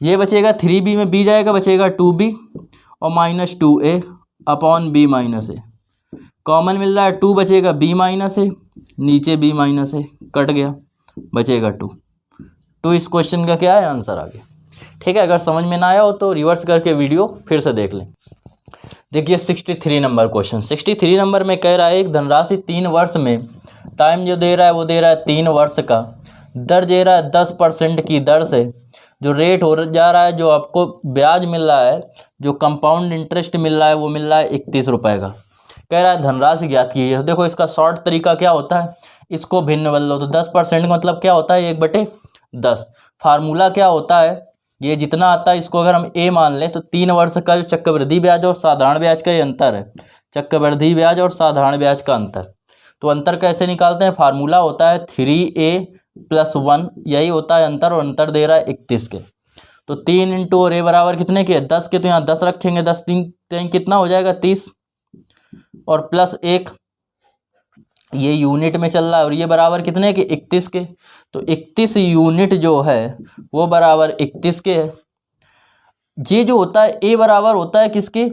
ये बचेगा 3b में b जाएगा, बचेगा 2b और minus 2a upon b minus a, common मिल रहा है 2 बचेगा b माइनस a, नीचे b माइनस a कट गया, बचेगा 2। इस क्वेश्चन का क्या है, आंसर आ गया। ठीक है, अगर समझ में ना आया हो तो रिवर्स करके वीडियो फिर से देख लें। देखिए 63 नंबर क्वेश्चन, 63 नंबर में कह रहा है एक धनराशि 3 वर्ष में, टाइम जो दे रहा है वो दे रहा है 3 वर्ष का, दर दे रहा है 10% की दर से, जो रेट हो जा रहा है, जो आपको ब्याज मिल रहा है, जो कंपाउंड इंटरेस्ट मिल रहा है वो मिल रहा है 31 रुपये का। कह रहा है धनराशि ज्ञात कीजिए। देखो इसका शॉर्ट तरीका क्या होता है, इसको भिन्न बदल लो, तो 10% का मतलब क्या होता है, 1/10। फार्मूला क्या होता है, ये जितना आता है इसको अगर हम a मान लें तो 3 वर्ष का जो चक्रवृद्धि ब्याज और साधारण ब्याज का ये अंतर है, चक्रवृद्धि ब्याज और साधारण ब्याज का अंतर। तो अंतर कैसे निकालते हैं, फार्मूला होता है 3a + 1, यही होता है अंतर, और अंतर दे रहा है 31 के। तो 3 × और a बराबर कितने के, 10 के, तो यहाँ 10 रखेंगे, 10 3 कितना हो जाएगा 30, और प्लस 1 ये यूनिट में चल रहा है, और ये बराबर कितने के, 31 के। तो 31 यूनिट जो है वो बराबर 31 के है। ये जो होता है a बराबर होता है किसके,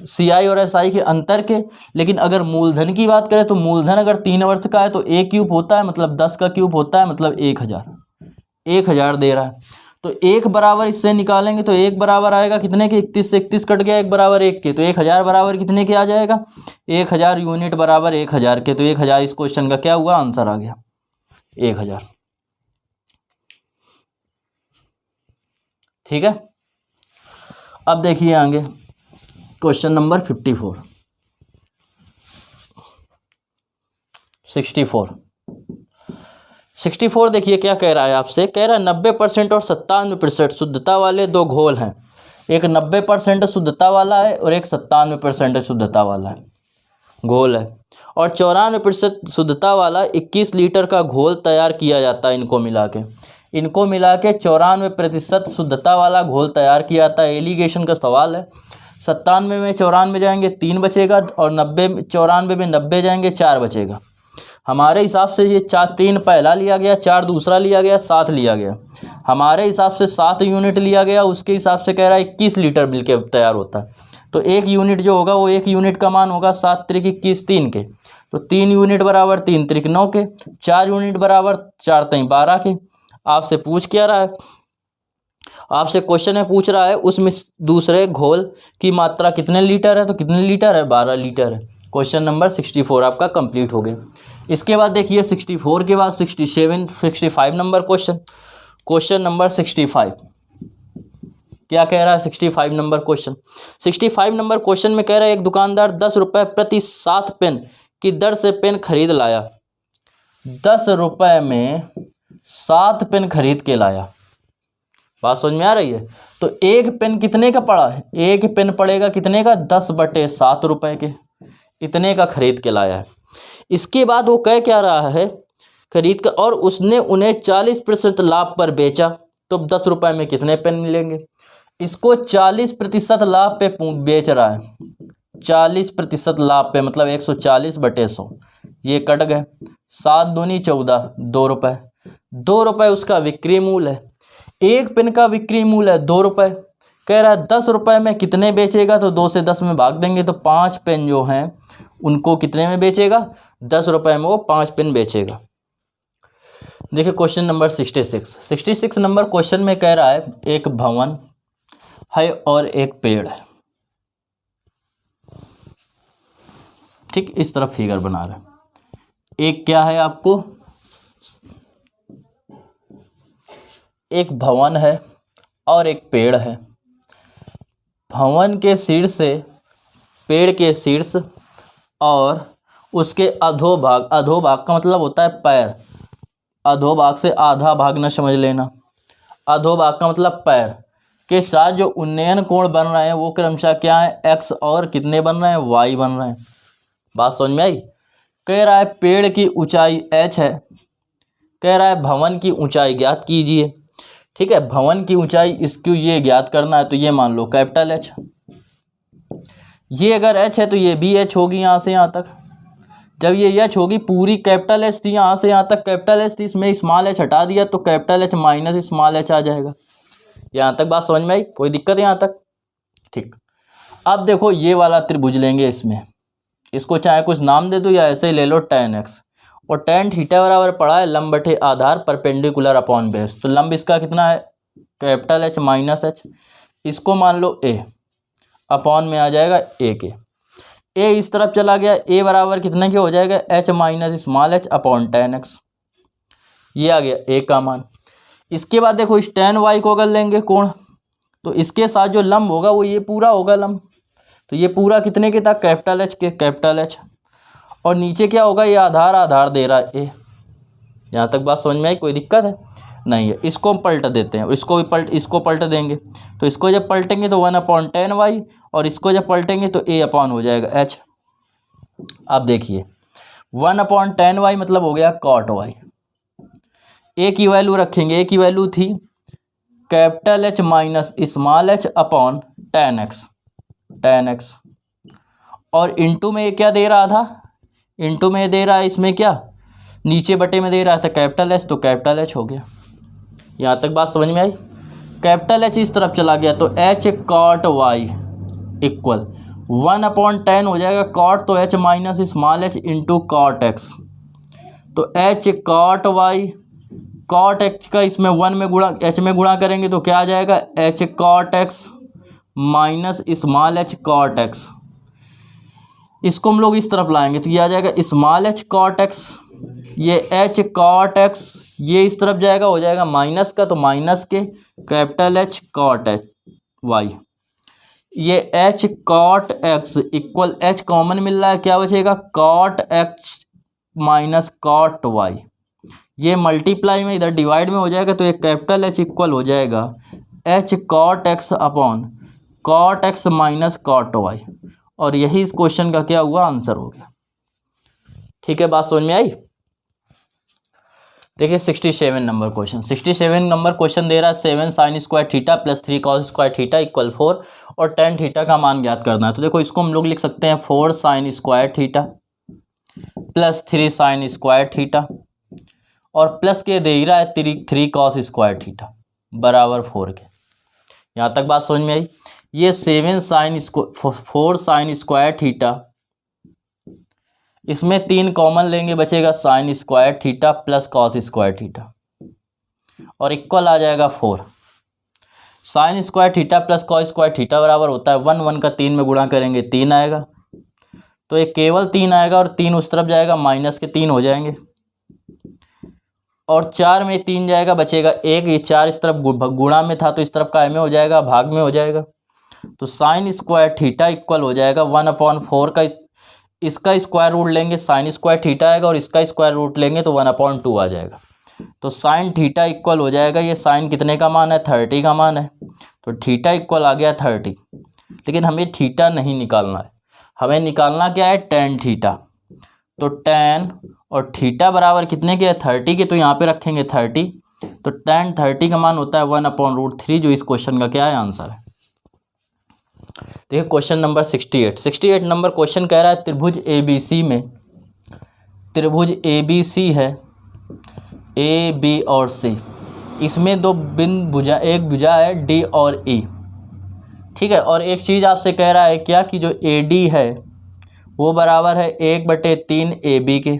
CI और SI के अंतर के। लेकिन अगर मूलधन की बात करें तो मूलधन अगर 3 वर्ष का है तो a³ होता है, मतलब 10 का क्यूब होता है, मतलब 1000। 1000 दे रहा है, तो 1 बराबर इससे निकालेंगे तो 1 बराबर आएगा कितने के, 31 से 31 कट गया, 1 बराबर 1 के, तो 1000 बराबर कितने के आ जाएगा, 1000 यूनिट बराबर 1000 के, तो 1000 इस क्वेश्चन का क्या हुआ, आंसर आ गया 1000। ठीक है, अब देखिए आगे क्वेश्चन नंबर 64 देखिए क्या कह रहा है आपसे, कह रहा है 90% और 97% शुद्धता वाले दो घोल हैं, एक 90% शुद्धता वाला है और एक 97% शुद्धता वाला है घोल है, और 94% शुद्धता वाला 21 लीटर का घोल तैयार किया जाता है। इनको मिला के 94% शुद्धता वाला घोल तैयार किया जाता है। एलिगेशन का सवाल है। 97 में 94 जाएंगे 3 बचेगा, और 94 में 90 जाएंगे 4 बचेगा। हमारे हिसाब से ये 3 पहला लिया गया, 4 दूसरा लिया गया, 7 लिया गया। हमारे हिसाब से 7 यूनिट लिया गया, उसके हिसाब से कह रहा है 21 लीटर मिल के तैयार होता है। तो 1 यूनिट जो होगा वो 1 यूनिट का मान होगा 7 त्रिक 21 3 के, तो 3 यूनिट बराबर 3 त्रिक 9 के, 4 यूनिट बराबर 4 त्रिक 12 के। आपसे पूछ क्या रहा है, आपसे क्वेश्चन में पूछ रहा है उसमें दूसरे घोल की मात्रा कितने लीटर है, तो कितने लीटर है, 12 लीटर है। क्वेश्चन नंबर 64 आपका कंप्लीट हो गया। इसके बाद देखिए 64 के बाद 65 नंबर क्वेश्चन नंबर 65 क्या कह रहा है। 65 नंबर क्वेश्चन में कह रहा है एक दुकानदार 10 रुपये प्रति 7 पेन की दर से पेन खरीद लाया। 10 रुपये में 7 पेन खरीद के लाया। बात समझ में आ रही है। तो एक पेन कितने का पड़ा है, एक पेन पड़ेगा कितने का, 10/7 रुपये के, इतने का खरीद के लाया है। इसके बाद वो कह क्या रहा है, खरीद का, और उसने उन्हें 40% लाभ पर बेचा, तो 10 रुपये में कितने पेन मिलेंगे। इसको 40% लाभ पे बेच रहा है, 40% लाभ पे मतलब 140/100, ये कट गए, 7 दूनी 14, 2 रुपये। 2 रुपये उसका विक्रय मूल्य है। एक पेन का विक्रय मूल्य है 2 रुपये। कह रहा है 10 रुपये में कितने बेचेगा, तो 2 से 10 में भाग देंगे तो 5 पेन जो हैं उनको कितने में बेचेगा, 10 रुपये में वो 5 पेन बेचेगा। देखिए क्वेश्चन नंबर 66 नंबर क्वेश्चन में कह रहा है एक भवन है और एक पेड़ है। ठीक, इस तरफ फिगर बना रहा है। एक क्या है आपको, एक भवन है और एक पेड़ है। भवन के शीर्ष से पेड़ के शीर्ष और उसके अधोभाग, अधोभाग का मतलब होता है पैर, अधोभाग से आधा भाग न समझ लेना, अधोभाग का मतलब पैर के साथ जो उन्नयन कोण बन रहे हैं वो क्रमशः क्या है, एक्स और कितने बन रहे हैं, वाई बन रहे हैं। बात समझ में आई। कह रहा है पेड़ की ऊंचाई h है, कह रहा है भवन की ऊंचाई ज्ञात कीजिए। ठीक है, भवन की ऊंचाई इसको ये ज्ञात करना है, तो ये मान लो कैपिटल H, ये अगर H है तो ये भी H होगी यहाँ से यहाँ तक। जब ये H होगी, पूरी कैपिटल H थी यहाँ से यहाँ तक कैपिटल H थी, इसमें स्मॉल h हटा दिया तो capital H minus small h आ जाएगा। यहाँ तक बात समझ में आई, कोई दिक्कत है यहाँ तक। ठीक, अब देखो ये वाला त्रिभुज लेंगे, इसमें इसको चाहे कुछ नाम दे दो या ऐसे ही ले लो tan x, और tan थीटा बराबर पड़ा है लंब बटे आधार परपेंडिकुलर अपॉन बेस। तो लंब इसका कितना है, कैपिटल H माइनस H, इसको मान लो a, अपॉन में आ जाएगा a के। a इस तरफ चला गया, a बराबर कितने के हो जाएगा, h minus small h upon tan x, ये आ गया a का मान। इसके बाद देखो इस tan y को अगर लेंगे कोण, तो इसके साथ जो लंब होगा वो ये पूरा होगा लंब, तो ये पूरा कितने के था, कैपिटल H के, कैपिटल H, और नीचे क्या होगा, ये आधार आधार दे रहा है a। यहाँ तक बात समझ में आई, कोई दिक्कत है नहीं है। इसको पलट देते हैं, इसको भी इसको पलट देंगे, तो इसको जब पलटेंगे तो 1/tan y, और इसको जब पलटेंगे तो a अपॉन हो जाएगा h। अब देखिए 1/tan y मतलब हो गया cot y। a की वैल्यू रखेंगे, a की वैल्यू थी capital H minus small h upon tan x, और इंटू में क्या दे रहा था, इंटू में दे रहा है इसमें क्या, नीचे बटे में दे रहा था कैपिटल H, तो कैपिटल H हो गया। यहाँ तक बात समझ में आई। कैपिटल H इस तरफ चला गया तो h cot y equal 1/tan हो जाएगा, cot तो h minus small h into cot x, तो h cot y cot x का इसमें 1 में गुणा एच में गुणा करेंगे तो क्या आ जाएगा, H cot x minus small H cot x. इसको हम लोग इस तरफ लाएंगे तो ये आ जाएगा स्मॉल एच कॉट एक्स, ये एच कॉट एक्स ये इस तरफ जाएगा, हो जाएगा माइनस का, तो माइनस के capital H cot H Y. ये H cot X equal H common मिल रहा है, क्या बचेगा, cot x minus cot Y. ये मल्टीप्लाई में इधर डिवाइड में हो जाएगा तो ये कैपिटल एच इक्वल हो जाएगा H cot x upon cot x minus cot y. और यही इस क्वेश्चन का क्या हुआ, आंसर हो गया। ठीक है, बात समझ में आई। देखिए 67 नंबर क्वेश्चन। 67 नंबर क्वेश्चन दे रहा है 7 sine square theta plus 3 cos square theta equal 4 और tan थीटा का मान ज्ञात करना है। तो देखो इसको हम लोग लिख सकते हैं 4 sine square theta plus 3 sine square theta और प्लस के दे ही रहा है 3 कॉस स्क्वायर थीटा बराबर 4 के। यहाँ तक बात समझ में आई। ये 4 साइन स्क्वायर थीटा, इसमें 3 कॉमन लेंगे, बचेगा sine square theta plus cos square theta और इक्वल आ जाएगा 4। Sine square theta plus cos square theta बराबर होता है 1 का 3 में गुणा करेंगे 3 आएगा, तो ये केवल 3 आएगा और 3 उस तरफ जाएगा, माइनस के 3 हो जाएंगे और 4 में 3 जाएगा, बचेगा 1। ये 4 इस तरफ गुणा में था तो इस तरफ काय में हो जाएगा, भाग में हो जाएगा। तो साइन स्क्वायर थीटा इक्वल हो जाएगा 1/4 का इसका स्क्वायर रूट लेंगे साइन स्क्वायर थीटा आएगा और इसका स्क्वायर रूट लेंगे तो 1/2 आ जाएगा। तो साइन थीटा इक्वल हो जाएगा, ये साइन कितने का मान है, 30 का मान है, तो थीटा इक्वल आ गया 30। लेकिन हमें थीटा नहीं निकालना है, हमें निकालना क्या है, tan थीटा। तो tan और थीटा बराबर कितने के है, 30 के, तो यहाँ पे रखेंगे 30। तो tan 30 का मान होता है 1/3, जो इस क्वेश्चन का क्या है, आंसर है। देखिए क्वेश्चन नंबर 68 नंबर क्वेश्चन कह रहा है त्रिभुज ABC में, त्रिभुज ABC है A, B और C, इसमें 2 बिंदु भुजा, एक भुजा है D और E। ठीक है, और एक चीज़ आपसे कह रहा है क्या कि जो AD है वो बराबर है 1/3 AB के।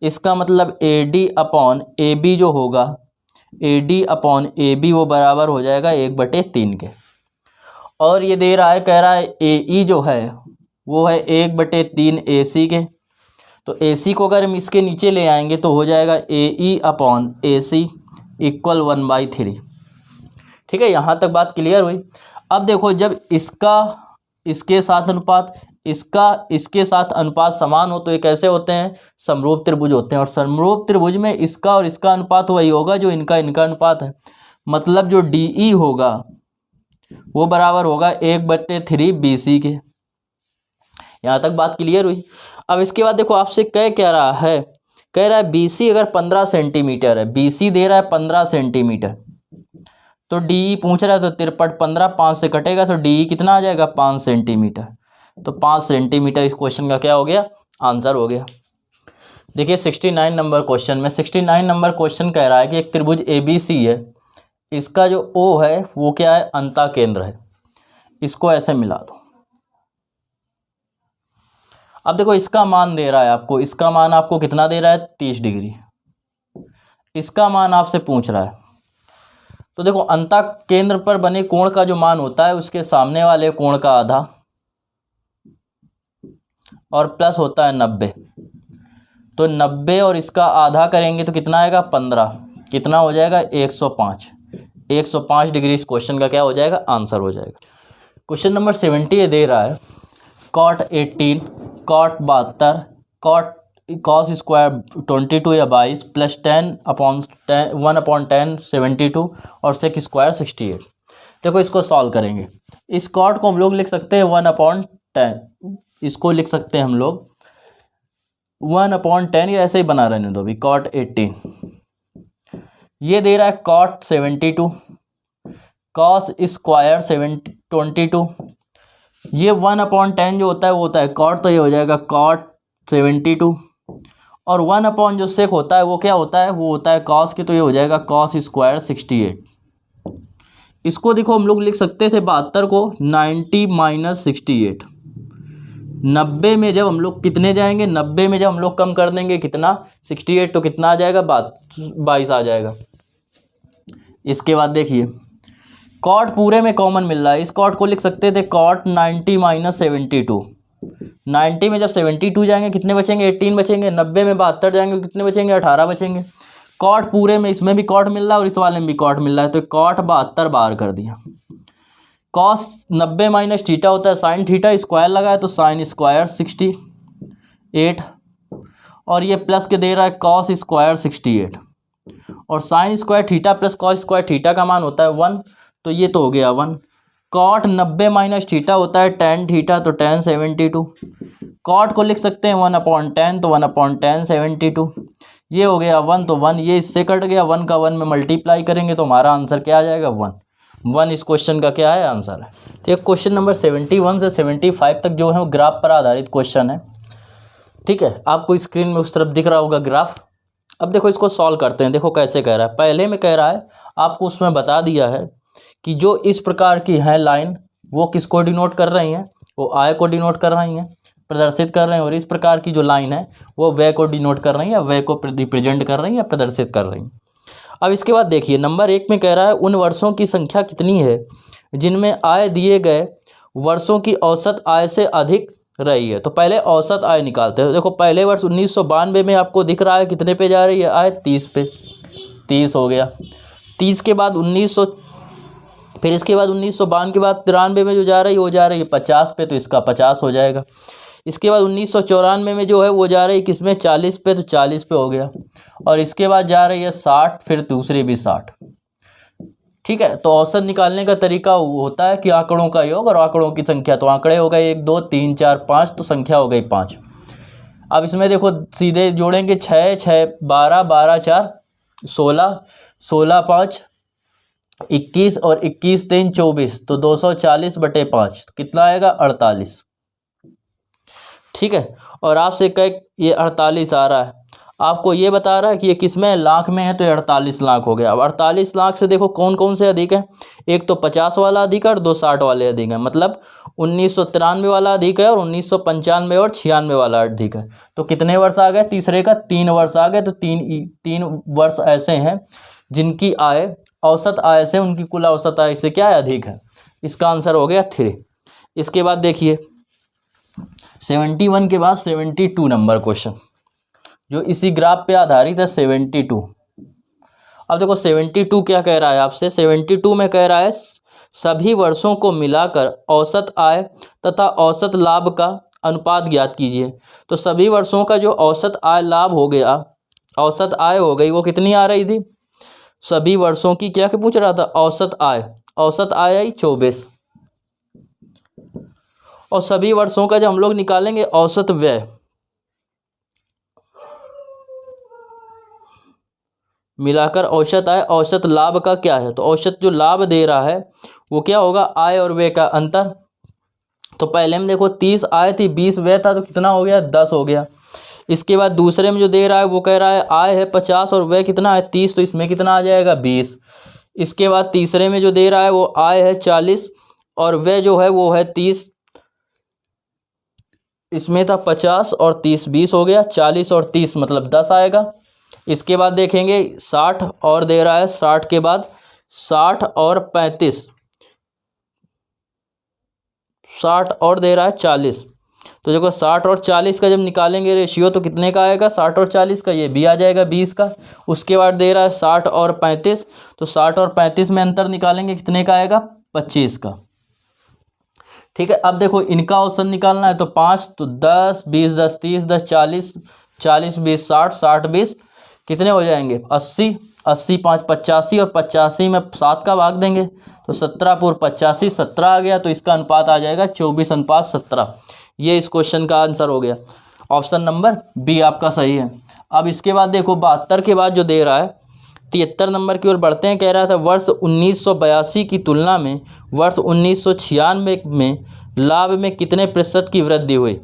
इसका मतलब AD अपॉन AB जो होगा, AD अपॉन AB वो बराबर हो जाएगा 1/3 के। और ये दे रहा है, कह रहा है AE जो है वो है 1/3 AC के। तो AC को अगर हम इसके नीचे ले आएंगे तो हो जाएगा AE अपॉन AC इक्वल 1/3। ठीक है, यहाँ तक बात क्लियर हुई। अब देखो जब इसका इसके साथ अनुपात, इसका इसके साथ अनुपात समान हो तो ये कैसे होते हैं, समरूप त्रिभुज होते हैं। और समरूप त्रिभुज में इसका और इसका अनुपात वही होगा जो इनका अनुपात है। मतलब जो DE होगा वो बराबर होगा 1/3 BC के। यहाँ तक बात क्लियर हुई। अब इसके बाद देखो आपसे कह रहा है, कह रहा है BC अगर 15 सेंटीमीटर है, BC दे रहा है 15 सेंटीमीटर, तो DE पूछ रहा है, तो 53 15 5 से कटेगा तो DE कितना आ जाएगा, 5 सेंटीमीटर। तो 5 सेंटीमीटर इस क्वेश्चन का क्या हो गया, आंसर हो गया। देखिए 69 नंबर क्वेश्चन में, 69 नंबर क्वेश्चन कह रहा है कि एक त्रिभुज ABC है, इसका जो O है वो क्या है, अंता केंद्र है। इसको ऐसे मिला दो। अब देखो इसका मान दे रहा है आपको, इसका मान आपको कितना दे रहा है, 30 डिग्री। इसका मान आपसे पूछ रहा है। तो देखो अंता केंद्र पर बने कोण का जो मान होता है उसके सामने वाले कोण का आधा और प्लस होता है 90। तो 90 और इसका आधा करेंगे तो कितना आएगा, 15। कितना हो जाएगा, 105। 105 डिग्री इस क्वेश्चन का क्या हो जाएगा, आंसर हो जाएगा। क्वेश्चन नंबर 70 दे रहा है cot 18, cot 72, cos स्क्वायर 22 या 22 प्लस 1/10 72 और sec स्क्वायर 68। देखो इसको सॉल्व करेंगे। इस cot को हम लोग लिख सकते हैं 1/10, इसको लिख सकते हैं हम लोग 1/10, या ऐसे ही बना रहने दो अभी। cot 18 ये दे रहा है cot 72, cos स्क्वायर 22, ये 1/10 जो होता है वो होता है cot, तो ये हो जाएगा cot 72 और 1/ जो sec होता है वो क्या होता है, वो होता है cos के, तो ये हो जाएगा cos स्क्वायर 68। इसको देखो हम लोग लिख सकते थे 72 को 90 - 68, 90 में जब हम लोग कितने जाएंगे, 90 में जब हम लोग कम कर देंगे कितना 68, तो कितना आ जाएगा 22 आ जाएगा। इसके बाद देखिए कॉट पूरे में कॉमन मिल रहा है, इस कॉट को लिख सकते थे कॉट 90 माइनस 72। 90 में जब 72 जाएंगे कितने बचेंगे 18 बचेंगे, 90 में 72 जाएंगे कितने बचेंगे 18 बचेंगे। कॉट पूरे में इसमें भी कॉट मिल रहा है और इस वाले में भी कॉट मिल रहा है, तो कॉट 72 बाहर कर दिया। कॉस 90 माइनस थीटा होता है साइन थीटा, स्क्वायर लगा है तो साइन स्क्वायर 68, और ये प्लस के दे रहा है कॉस स्क्वायर 68, और sine square theta plus cos square theta का मान होता है 1, तो ये तो हो गया 1। कॉट 90 माइनस थीटा होता है टेन थीटा, तो टेन 72। कॉट को लिख सकते हैं 1/10, तो 1/10 72। ये हो गया 1, तो 1 ये इससे कट गया, 1 का 1 में मल्टीप्लाई करेंगे तो हमारा आंसर क्या आ जाएगा 1 इस क्वेश्चन का क्या है आंसर है। तो ये क्वेश्चन नंबर 71 से 75 तक जो है वो ग्राफ पर आधारित क्वेश्चन है। ठीक है, आपको स्क्रीन में उस तरफ दिख रहा होगा ग्राफ। अब देखो इसको सॉल्व करते हैं। देखो कैसे कह रहा है, पहले में कह रहा है आपको उसमें बता दिया है कि जो इस प्रकार की है लाइन वो किसको डिनोट कर रही हैं, वो आय को डिनोट कर रही हैं, प्रदर्शित कर रहे हैं, और इस प्रकार की जो लाइन है वो व्यय को डिनोट कर रही है, व्यय को रिप्रेजेंट कर रही है, प्रदर्शित कर रही हैं। अब इसके बाद देखिए नंबर 1 में कह रहा है उन वर्षों की संख्या कितनी है जिनमें आय दिए गए वर्षों की औसत आय से अधिक रही है। तो पहले औसत आय निकालते हैं। देखो पहले वर्ष 1992 में आपको दिख रहा है कितने पे जा रही है आय, 30 पे, 30 हो गया। 30 के बाद 1900, फिर इसके बाद 1992 के बाद 93 में जो जा रही है वो जा रही है 50 पे, तो इसका 50 हो जाएगा। इसके बाद 1994 में जो है वो जा रही है किसमें 40 पे, तो 40 पे हो गया। और इसके बाद जा रही है 60, फिर दूसरी भी 60। ठीक है, तो औसत निकालने का तरीका होता है कि आंकड़ों का योग और आंकड़ों की संख्या। तो आंकड़े हो गए 1 2 3 4 5, तो संख्या हो गई 5। अब इसमें देखो सीधे जोड़ेंगे 6 6 12 12 4 16 16 5 21 और 21 3 24, तो 240/5 कितना आएगा 48। ठीक है, और आपसे कह ये 48 आ रहा है, आपको ये बता रहा है कि ये किस में लाख में है, तो ये 48 लाख हो गया। अब 48 लाख से देखो कौन कौन से अधिक है, एक तो 50 वाला अधिक है और 2 60 वाले अधिक है, मतलब 1993 वाला अधिक है और 1995 और 96 वाला अधिक है। तो कितने वर्ष आ गए तीसरे का, 3 वर्ष आ गए। तो तीन वर्ष ऐसे हैं जिनकी आय औसत आय से, उनकी कुल औसत आय से क्या है अधिक है। इसका आंसर हो गया 3। इसके बाद देखिए 71 के बाद 72 नंबर क्वेश्चन जो इसी ग्राफ पे आधारित है 72। अब देखो 72 क्या कह रहा है आपसे, 72 में कह रहा है सभी वर्षों को मिलाकर औसत आय तथा औसत लाभ का अनुपात ज्ञात कीजिए। तो सभी वर्षों का जो औसत आय लाभ हो गया, औसत आय हो गई, वो कितनी आ रही थी, सभी वर्षों की क्या पूछ रहा था, औसत आय। औसत आय आई 24, और सभी वर्षों का जब हम लोग निकालेंगे औसत व्यय, मिलाकर औसत आय औसत लाभ का क्या है, तो औसत जो लाभ दे रहा है वो क्या होगा, आय और व्यय का अंतर। तो पहले में देखो 30 आय थी 20 व्यय था, तो कितना हो गया 10 हो गया। इसके बाद दूसरे में जो दे रहा है वो कह रहा है आय है 50 और व्यय कितना है 30, तो इसमें कितना आ जाएगा 20। इसके बाद तीसरे में जो दे रहा है वो आय है 40 और व्यय जो है वो है 30, इसमें था 50 और 30, 20 हो गया, 40 और 30 मतलब 10 आएगा। इसके बाद देखेंगे 60 और दे रहा है, 60 के बाद 60 और 35, 60 और दे रहा है 40। तो देखो 60 और 40 का जब निकालेंगे रेशियो तो कितने का आएगा, 60 और 40 का, ये भी आ जाएगा 20 का। उसके बाद दे रहा है 60 और 35, तो 60 और 35 में अंतर निकालेंगे कितने का आएगा, 25 का। ठीक है, अब देखो इनका औसत निकालना है, तो 5 तो 10 20 10 30 10 40, 40 20 60, 60 20 कितने हो जाएंगे 80, 80 5 85, और 85 में 7 का भाग देंगे तो 17 पूर्व 85, 17 आ गया। तो इसका अनुपात आ जाएगा 24:17। ये इस क्वेश्चन का आंसर हो गया। ऑप्शन नंबर बी आपका सही है। अब इसके बाद देखो 72 के बाद जो दे रहा है 73 नंबर की ओर बढ़ते हैं। कह रहा था वर्ष 1982 की तुलना में वर्ष 1996 में लाभ में कितने प्रतिशत की वृद्धि हुई।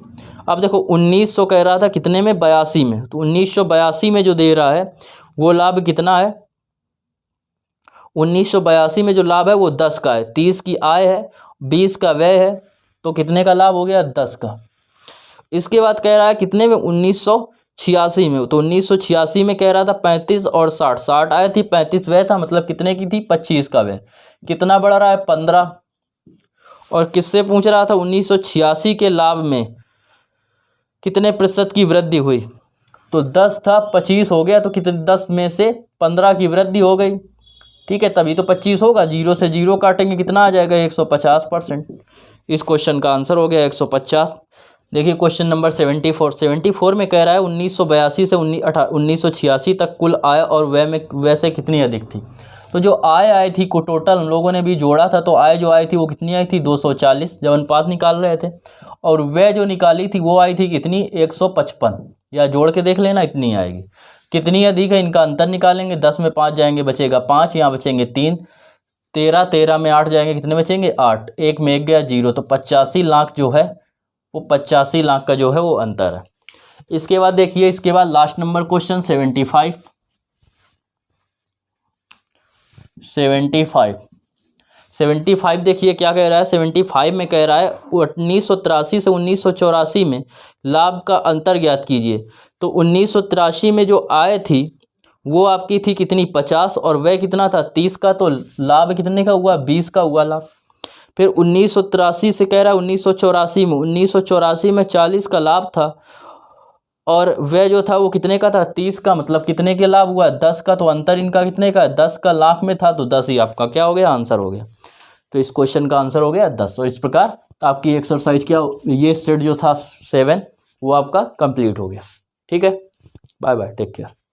अब देखो 1900 कह रहा था कितने में, 82 में, तो 1982 में जो दे रहा है वो लाभ कितना है, 1982 में जो लाभ है वो 10 का है, 30 की आय है, 20 का व्यय है, तो कितने का लाभ हो गया 10 का। इसके बाद कह रहा है कितने में, 1986 में। तो 1986 में कह रहा था 35 और 60, 60 आए थी, 35 वह था, मतलब कितने की थी, 25 का वह। कितना बढ़ रहा है, 15। और किससे पूछ रहा था, 1986 के लाभ में कितने प्रतिशत की वृद्धि हुई। तो 10 था, 25 हो गया, तो कितने, 10 में से 15 की वृद्धि हो गई, ठीक है, तभी तो 25 होगा। 0 से 0 काटेंगे, कितना आ जाएगा, 150%। इस क्वेश्चन का आंसर हो गया 150। देखिए क्वेश्चन नंबर 74 में कह रहा है 1982 से 1986 तक कुल आय और व्यय में वैसे कितनी अधिक थी। तो जो आय आई थी को टोटल हम लोगों ने भी जोड़ा था, तो आय जो आई थी वो कितनी आई थी, 240, जब अनुपात निकाल रहे थे। और व्यय जो निकाली थी वो आई थी कितनी, 155, या जोड़ के देख लेना, इतनी आएगी। कितनी अधिक है, इनका अंतर निकालेंगे, 10 में 5 जाएंगे, बचेगा 5, यहाँ बचेंगे 3, 13 में 8 जाएंगे, कितने बचेंगे, 8, एक में 1 गया 0। तो 85 लाख जो है वो 85 लाख का जो है वो अंतर है। इसके बाद देखिए, इसके बाद लास्ट नंबर क्वेश्चन 75 देखिए क्या कह रहा है। 75 में कह रहा है 1983 से 1984 में लाभ का अंतर ज्ञात कीजिए। तो 1983 में जो आय थी वो आपकी थी कितनी, 50, और वह कितना था, 30 का। तो लाभ कितने का हुआ, 20 का हुआ लाभ। फिर 1983 से कह रहा है 1984 में 40 का लाभ था, और वह जो था वो कितने का था, 30 का। मतलब कितने के लाभ हुआ, 10 का। तो अंतर इनका कितने का है, 10 का लाख में था, तो 10 ही आपका क्या हो गया, आंसर हो गया। तो इस क्वेश्चन का आंसर हो गया 10। और इस प्रकार आपकी एक्सरसाइज क्या, ये सेट जो था 7 वो आपका कंप्लीट हो गया। ठीक है, बाय बाय, टेक केयर।